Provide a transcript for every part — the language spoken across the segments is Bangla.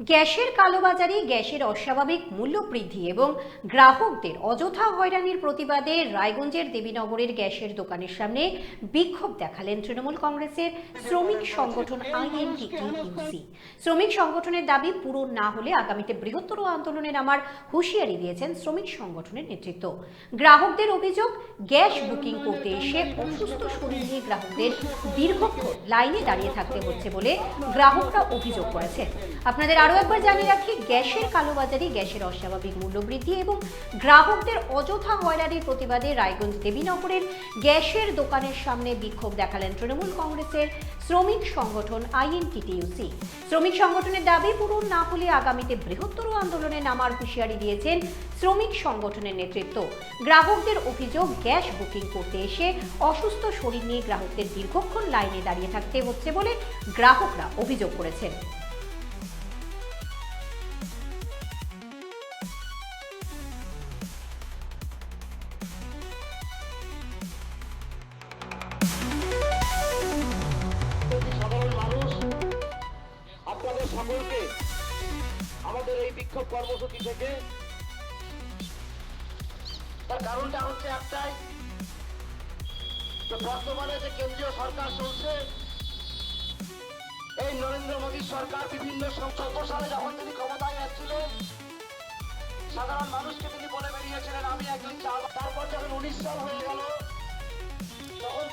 গ্যাসের কালোবাজারি, গ্যাসের অস্বাভাবিক মূল্য বৃদ্ধি এবং গ্রাহকদের অযথা হয়রানির প্রতিবাদে রায়গঞ্জের দেবীনগরের গ্যাসের দোকানের সামনে বিক্ষোভ দেখালেন তৃণমূল কংগ্রেসের শ্রমিক সংগঠন আইএনটিটিইউসি। শ্রমিক সংগঠনের দাবি পূরণ না হলে আগামীতে বৃহত্তর আন্দোলনে নামার হুঁশিয়ারি দিয়েছেন শ্রমিক সংগঠনের নেতৃত্ব। গ্রাহকদের অভিযোগ, গ্যাস বুকিং করতে এসে অসুস্থ শরীর নিয়ে গ্রাহকদের দীর্ঘক্ষণ লাইনে দাঁড়িয়ে থাকতে হচ্ছে বলে গ্রাহকরা অভিযোগ করেছেন। আপনাদের আরও একবার জানিয়ে রাখি, গ্যাসের কালোবাজারি, গ্যাসের অস্বাভাবিক মূল্যবৃদ্ধি এবং গ্রাহকদের অযথা হয়রানির প্রতিবাদে রায়গঞ্জ দেবীনগরের গ্যাসের দোকানের সামনে বিক্ষোভ দেখালেন তৃণমূল কংগ্রেসের শ্রমিক সংগঠন আইএনটিটিইউসি। শ্রমিক সংগঠনের দাবি পূরণ না হলে আগামীতে বৃহত্তর আন্দোলনে নামার হুঁশিয়ারি দিয়েছেন শ্রমিক সংগঠনের নেতৃত্ব। গ্রাহকদের অভিযোগ, গ্যাস বুকিং করতে এসে অসুস্থ শরীর নিয়ে গ্রাহকদের দীর্ঘক্ষণ লাইনে দাঁড়িয়ে থাকতে হচ্ছে বলে গ্রাহকরা অভিযোগ করেছেন। আপনাদের সকলকে আমাদের এই বিক্ষোভ কর্মসূচি থেকে, তার কারণটা হচ্ছে একটাই, যে বর্তমানে যে কেন্দ্রীয় সরকার চলছে, এই নরেন্দ্র মোদী সরকার বিভিন্ন 14 সালে যখন তিনি ক্ষমতায় আসছিল, সাধারণ মানুষকে তিনি বলে বেরিয়েছিলেন আমি একজন চাল। তারপর যখন 19 সাল হয়ে গেল তখন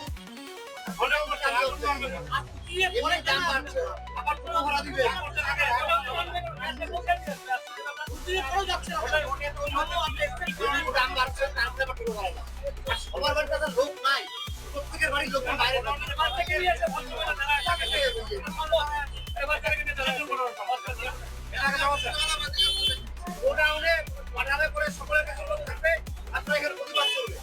লোক নাই, প্রত্যেকের বাড়ির লোক বাইরে গোডাউনে পাঠাবে করে সকলের কাছে লোক থাকবে, আপনারা এখানে প্রতিবাদ করবে।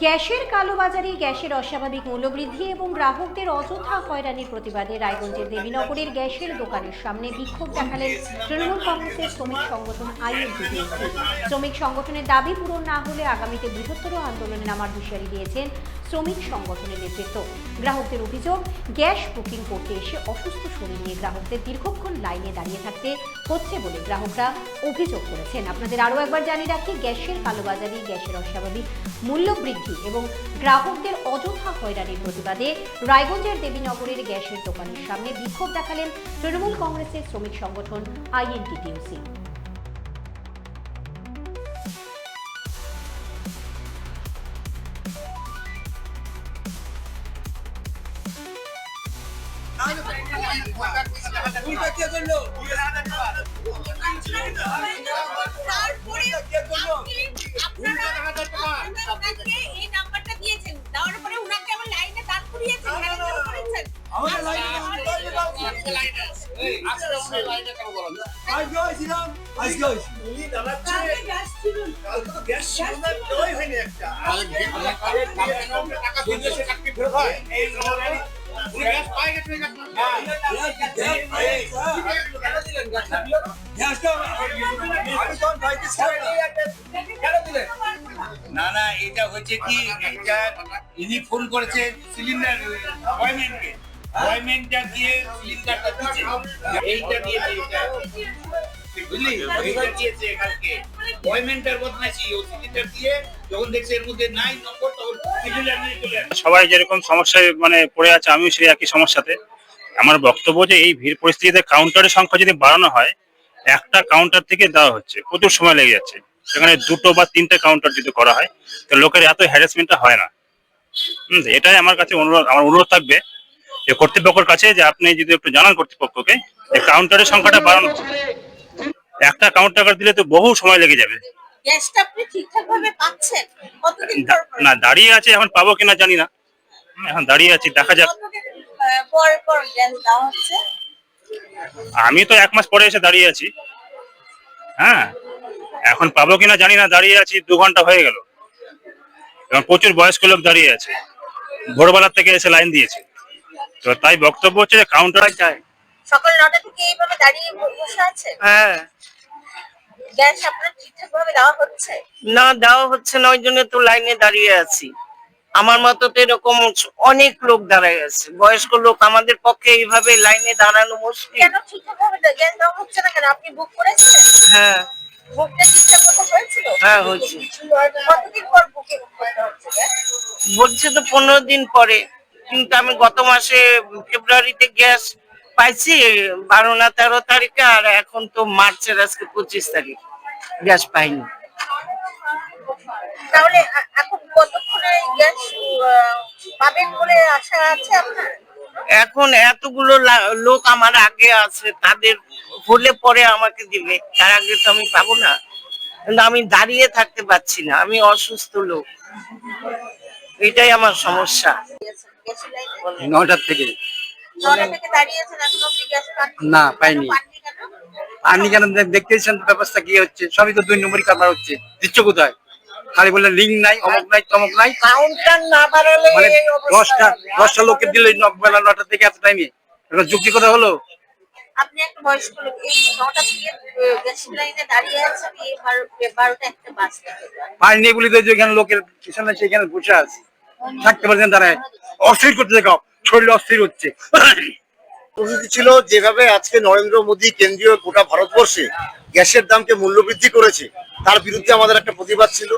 গ্যাসের কালোবাজারি, গ্যাসের অস্বাভাবিক মূল্যবৃদ্ধি এবং গ্রাহকদের অযথা হয়রানির প্রতিবাদে রায়গঞ্জের দেবীনগরের গ্যাসের দোকানের সামনে বিক্ষোভ দেখালেন তৃণমূল কংগ্রেসের শ্রমিক সংগঠন আইএনটিটিইউসি। শ্রমিক সংগঠনের দাবি পূরণ না হলে আগামীতে বৃহত্তর আন্দোলনে নামার হুঁশিয়ারি দিয়েছেন শ্রমিক সংগঠনের নেতৃত্ব। গ্রাহকদের অভিযোগ, গ্যাস বুকিং করতে এসে অসুস্থ শরীর নিয়ে গ্রাহকদের দীর্ঘক্ষণ লাইনে দাঁড়িয়ে থাকতে হচ্ছে বলে গ্রাহকরা অভিযোগ করেছেন। আপনাদের আরও একবার জানিয়ে রাখি, গ্যাসের কালোবাজারি, গ্যাসের অস্বাভাবিক মূল্যবৃদ্ধি এবং গ্রাহকদের অযথা হয়রানির প্রতিবাদে রায়গঞ্জের দেবীনগরের গ্যাসের দোকানের সামনে বিক্ষোভ দেখালেন তৃণমূল কংগ্রেসের শ্রমিক সংগঠন আইএনটিটিইউসি। না না, এটা হচ্ছে কি, এটা ইনি ফোন করেছে সিলিন্ডার অয়েনমেন্টকে, অয়েনমেন্টটা দিয়ে সিলিন্ডারটা দিচ্ছে, এইটা দিয়ে বুঝলি, এইটা দিয়েছে কালকে অয়েনমেন্টের বদমাইশি, ও সিলিন্ডার দিয়ে যখন দেখছে এর মধ্যে নাই নম্বর, তখন সিলিন্ডার নিয়ে চলে আসে। সবাই যেরকম সমস্যায় পড়ে আছে, আমিও সেই একই সমস্যাতে। আমার বক্তব্য যে এই ভিড় পরিস্থিতিতে কাউন্টারের সংখ্যা যদি বাড়ানো হয়, একটা কাউন্টার থেকে দেওয়া হচ্ছে, প্রচুর সময় লেগে যাচ্ছে। সেখানে 2টো বা 3টে কাউন্টার যদি করা হয় তো লোকের এত হ্যারাসমেন্টটা হয় না। এটাই আমার কাছে অনুরোধ থাকবে যে কর্তৃপক্ষের কাছে, যে আপনি যদি একটু জানান কর্তৃপক্ষকে যে কাউন্টারের সংখ্যাটা বাড়ানো। একটা কাউন্টার দিলে তো বহু সময় লেগে যাবে। গ্যাসটা আপনি ঠিকঠাক ভাবে পাচ্ছেন? কতদিন পর না, দাঁড়িয়ে আছে, এখন পাবো কিনা জানি না। এখন দাঁড়িয়ে আছি, দেখা যাক। কতদিন পর পর গ্যাস দেওয়া হচ্ছে? আমি তো 1 মাস পরে এসে দাঁড়িয়ে আছি। হ্যাঁ, এখন পাবো কিনা জানি না, দাঁড়িয়ে আছি 2 ঘন্টা হয়ে গেল। এবং প্রচুর বয়স্ক লোক দাঁড়িয়ে আছে, ভোরবেলার থেকে এসে লাইন দিয়েছে। তো তাই বক্তব্য হচ্ছে যে কাউন্টার চাই। সকাল 9টা থেকে এইভাবে দাঁড়িয়ে বসে আছে? হ্যাঁ, গ্যাস আপনার ঠিকঠাক ভাবে দেওয়া হচ্ছে? না দেওয়া হচ্ছে না, ওই জন্য তো লাইনে দাঁড়িয়ে আছি। আমার মতো তো এরকম অনেক লোক দাঁড়ায় আছে, বয়স্ক লোক, আমাদের পক্ষে এইভাবে লাইনে দাঁড়ানো মুশকিল। কেন ঠিকঠাক ভাবে গ্যাস দেওয়া হচ্ছে না কেন? আপনি বুক করেছিলেন? হ্যাঁ বুকটা ঠিকঠাক মতো হয়েছিল? হ্যাঁ হয়েছে। কতদিন পর বুকিং করতে হচ্ছে গ্যাস? বলছে তো 15 দিন পরে, কিন্তু আমি গত মাসে ফেব্রুয়ারিতে গ্যাস পাইছি 12 না 13 তারিখে, আর এখন তো মার্চের আজকে 25 তারিখ, গ্যাস পাইনি। তাহলে এখন কতক্ষণে গ্যাস পাবেন বলে আশা আছে আপনার? এখন এতগুলো লোক আমার আগে আছে, তাদের হলে পরে আমাকে দিবে, তার আগে তো আমি পাবো না। কিন্তু আমি দাঁড়িয়ে থাকতে পারছি না, আমি অসুস্থ লোক, এটাই আমার সমস্যা। গ্যাসের লাইনে 9টার থেকে 9টা থেকে দাঁড়িয়ে আছেন, এখন অব্দি গ্যাস পাননি? না, পাইনি। পাননি কেন? আপনি কেন দেখতেছেন ব্যবস্থা কি হচ্ছে? সবই তো 2 নম্বরই কারবার হচ্ছে। দিচ্ছ কোথায়? খালি বলে লিঙ্ক নাই, অমুক নাই, তমক নাই। কাউন্টার না বাড়ালে মানে এই অবস্থা। 10টা লোককে দিলে বেলা 9টা থেকে এত টাইমে যুক্তি কথা হলো। আপনি একটা বয়স্ক লোক, এই 9টা থেকে গ্যাসের লাইনে দাঁড়িয়ে আছেন, এই 12টা একটা বাজতে পাইনি বলি তো যেখানে লোকের পিছনে সেখানে বসে আছে, থাকতে পারছেন তারাই অস্থির করতে দেখাও, শরীর অস্থির হচ্ছে। কর্মসূচি ছিল যেভাবে আজকে নরেন্দ্র মোদী কেন্দ্রীয় গোটা ভারতবর্ষে গ্যাসের দামকে মূল্য বৃদ্ধি করেছে, তার বিরুদ্ধে আমাদের একটা প্রতিবাদ ছিল।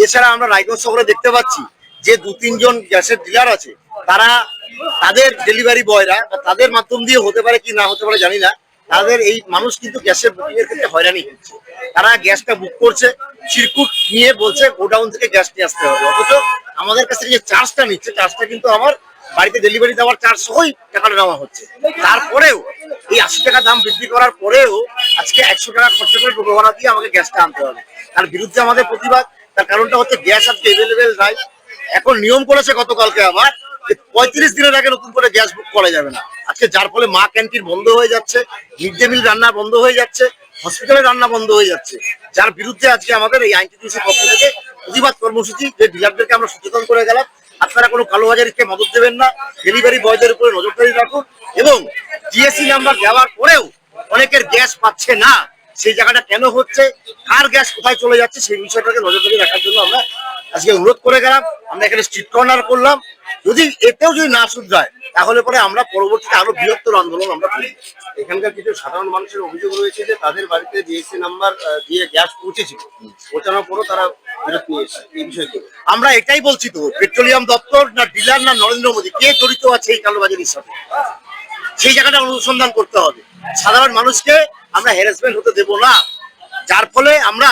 এছাড়া আমরা রায়গঞ্জ শহরে দেখতে পাচ্ছি যে 2-3 জন গ্যাসের ডিলার আছে, তারা তাদের ডেলিভারি বয়রা তাদের মাধ্যম দিয়ে হতে পারে কি না হতে পারে জানি না, তাদের এই মানুষ কিন্তু গ্যাসের বুকিং এর ক্ষেত্রে হয়রানি হচ্ছে। তারা গ্যাসটা বুক করছে, চিরকুট নিয়ে বলছে গোডাউন থেকে গ্যাস নিয়ে আসতে হবে, অথচ আমাদের কাছে যে চার্জটা নিচ্ছে, চার্জটা কিন্তু আমার বাড়িতে ডেলিভারি দেওয়ার চার্জ সহই টাকাটা নেওয়া হচ্ছে। তারপরেও এই 80 টাকা দাম বৃদ্ধি করার পরেও আজকে 100 টাকা খরচা করে টোটো ভাড়া দিয়ে আমাকে গ্যাসটা আনতে হবে। তার বিরুদ্ধে আমাদের প্রতিবাদ। তার কারণটা হচ্ছে গ্যাস আজকে এভেলেবেল নাই। এখন নিয়ম করেছে গতকালকে আবার যে 35 দিনের আগে নতুন করে গ্যাস বুক করা যাবে না। আজকে যার ফলে মা ক্যান্টিন বন্ধ হয়ে যাচ্ছে, মিড ডে মিল রান্না বন্ধ হয়ে যাচ্ছে, হসপিটালে রান্না বন্ধ হয়ে যাচ্ছে, যার বিরুদ্ধে আজকে আমাদের এই আইনটিটিউসির পক্ষ থেকে প্রতিবাদ কর্মসূচি, যে ডিলারদেরকে আমরা সচেতন করে গেলাম আপনারা কোনো কালোবাজারিকে মদত দেবেন না, ডেলিভারি বয়দের উপরে নজরদারি রাখুন, এবং জিএসসি নাম্বার দেওয়ার পরেও অনেকের গ্যাস পাচ্ছে না, সেই জায়গাটা কেন হচ্ছে, কার গ্যাস কোথায় চলে যাচ্ছে, সেই বিষয়টাকে নজরদারি রাখার জন্য আমরা আজকে অনুরোধ করে গেলাম। আমরা এখানে স্ট্রিট কর্নার করলাম, যদি এতেও যদি না শুধরায় তাহলে পরে আমরা পরবর্তীতে আরো বৃহত্তর আন্দোলন আমরা করি। এখানকার কিছু সাধারণ মানুষের অভিযোগ রয়েছে যে তাদের বাড়িতে জিএসসি নাম্বার দিয়ে গ্যাস পৌঁছেছিল, পৌঁছানোর পরও তারা ফেরত নিয়ে এসেছে, এই বিষয়টি আমরা এটাই বলছি, তো পেট্রোলিয়াম দপ্তর না ডিলার না নরেন্দ্র মোদী, কে জড়িত আছে এই কালোবাজারির সাথে, সেই জায়গাটা অনুসন্ধান করতে হবে। সাধারণ মানুষকে আমরা হ্যারাসমেন্ট হতে দেব না, যার ফলে আমরা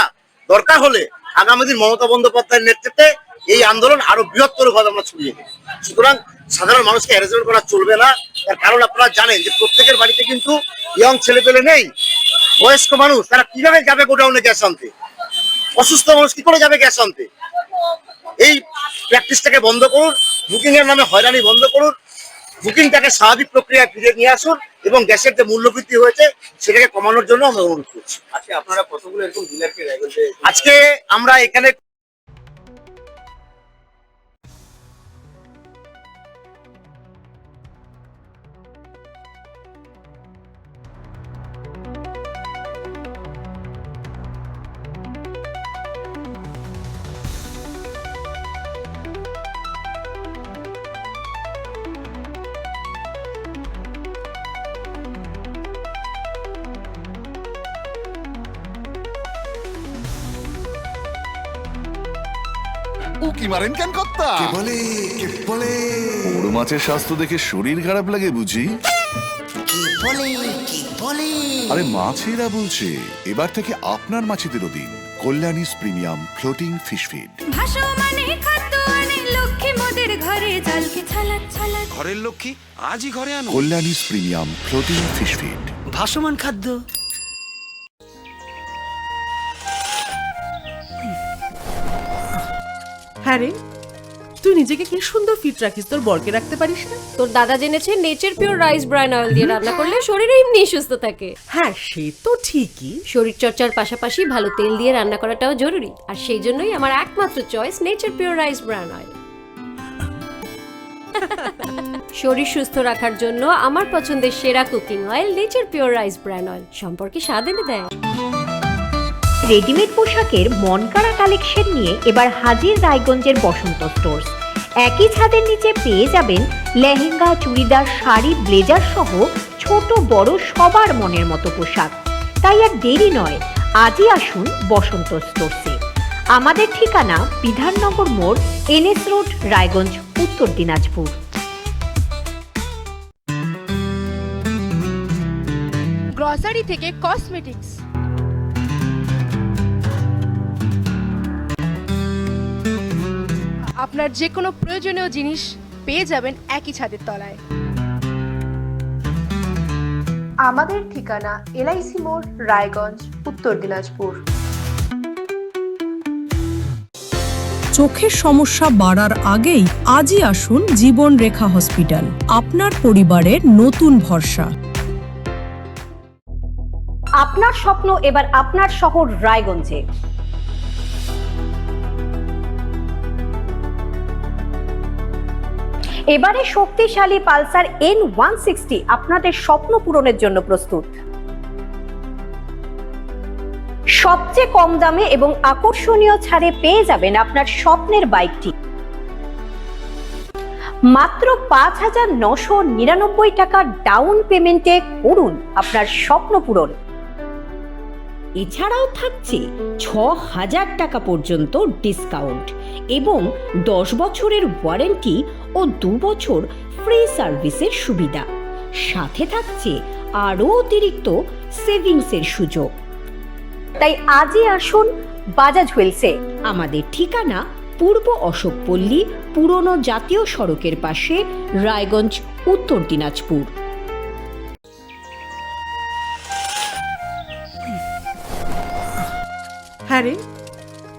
দরকার হলে আগামী দিন মমতা বন্দ্যোপাধ্যায়ের নেতৃত্বে এই আন্দোলন আরো বৃহত্তর ভাবে আমরা ছড়িয়ে দেব। সুতরাং সাধারণ মানুষকে হ্যারাসমেন্ট করা চলবে না। তার কারণ আপনারা জানেন যে প্রত্যেকের বাড়িতে কিন্তু ইয়ং ছেলে পেলে নেই, বয়স্ক মানুষ, তারা কিভাবে যাবে গোডাউনে গ্যাস আনতে? অসুস্থ মানুষ কি করে যাবে গ্যাস আনতে? এই প্র্যাকটিসটাকে বন্ধ করুন, বুকিং এর নামে হয়রানি বন্ধ করুন, বুকিংটাকে স্বাভাবিক প্রক্রিয়ায় ফিরে নিয়ে আসুন, এবং গ্যাসের যে মূল্যবৃদ্ধি হয়েছে সেটাকে কমানোর জন্য আমরা অনুরোধ করছি। আজকে আপনারা কতগুলো এরকম ডিলারকে রায়গঞ্জে আজকে আমরা এখানে উকি মারেন কেন কর্তা? বড় মাছের স্বাস্থ্য দেখে শরীর খারাপ লাগে বুঝি? আরে মাছেরা বলছে এবার থেকে আপনার মাছেদেরও দিন কল্যাণীস প্রিমিয়াম ফ্লোটিং ফিশ ফিড। ভাসমানে খাদ্য আনে লক্ষ্মী মোদের ঘরে জলকে ছালাত ছালাত। ঘরের লক্ষ্মী আজই ঘরে আনো কল্যাণীস প্রিমিয়াম ফ্লোটিং ফিশ ফিড। ভাসমান খাদ্য। হ্যাঁ রে, তুই নিজেকে কি সুন্দর ফিট রাখিস, তোর বরকে রাখতে পারিস না? তোর দাদা জেনেছে Nature Pure rice bran oil দিয়ে রান্না করলে শরীরে এমনি সুস্থ থাকে। হ্যাঁ সে তো ঠিকই, শরীর চর্চার পাশাপাশি ভালো তেল দিয়ে রান্না করাটাও জরুরি, আর সেই জন্যই আমার একমাত্র choice nature Pure rice bran oil. শরীর সুস্থ রাখার জন্য আমার পছন্দের সেরা cooking oil nature Pure rice bran oil, সম্পর্কে স্বাদ এনে দেয়। রেডিমেড পোশাকের মনকাড়া কালেকশন নিয়ে এবার হাজির রায়গঞ্জের বসন্ত স্টোর্স। একই ছাদের নিচে পেয়ে যাবেন লেহেঙ্গা, চুড়িদার, শাড়ি, ব্লেজার সহ ছোট বড় সবার মনের মতো পোশাক। তাই আর দেরি নয়, আজই আসুন বসন্ত স্টোর্সে। আমাদের ঠিকানা বিধাননগর মোড়, NS রোড, রায়গঞ্জ, উত্তর দিনাজপুর। গ্রসারি থেকে কসমেটিক্স, আপনার যে কোনো প্রয়োজনীয় জিনিস পেয়ে যাবেন একই ছাদের তলায়। আমাদের ঠিকানা LIC মোড়, রায়গঞ্জ, উত্তর দিনাজপুর। চোখের সমস্যা বাড়ার আগেই আজই আসুন জীবন রেখা হসপিটাল, আপনার পরিবারের নতুন ভরসা। আপনার স্বপ্ন এবার আপনার শহর রায়গঞ্জে। এবারে শক্তিশালী পালসার N160 আপনাদের স্বপ্ন পূরণের জন্য প্রস্তুত। সবচেয়ে কম দামে এবং আকর্ষণীয় ছাড়ে পেয়ে যাবেন আপনার স্বপ্নের বাইকটি। মাত্র 5,999 টাকা ডাউন পেমেন্টে করুন আপনার স্বপ্ন পূরণ। এছাড়াও থাকছে 6,000 টাকা পর্যন্ত ডিসকাউন্ট এবং 10 বছরের ওয়ারেন্টি ও 2 বছর ফ্রি সার্ভিসের সুবিধা। সাথে থাকছে আরও অতিরিক্ত সেভিংসের সুযোগ। তাই আজই আসুন বাজাজ হুইলসে। আমাদের ঠিকানা পূর্ব অশোকপল্লী, পুরনো জাতীয় সড়কের পাশে, রায়গঞ্জ, উত্তর দিনাজপুর। হ্যাঁ রে,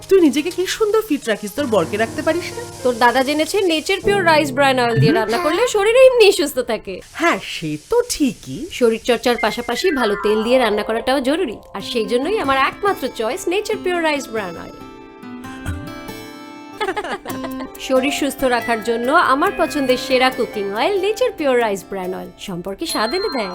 তুই নিজেকে কি সুন্দর ফিট রাখিস, তোর বরকে রাখতে পারিস না? তোর দাদা জেনেছে Nature Pure rice bran oil দিয়ে রান্না করলে শরীরে এমনি সুস্থ থাকে। হ্যাঁ সে তো ঠিকই, শরীর চর্চার পাশাপাশি ভালো তেল দিয়ে রান্না করাটাও জরুরি, আর সেই জন্যই আমার একমাত্র choice nature Pure rice bran oil. শরীর সুস্থ রাখার জন্য আমার পছন্দের সেরা cooking oil nature Pure rice bran oil, সম্পর্কে স্বাদ এনে দেয়।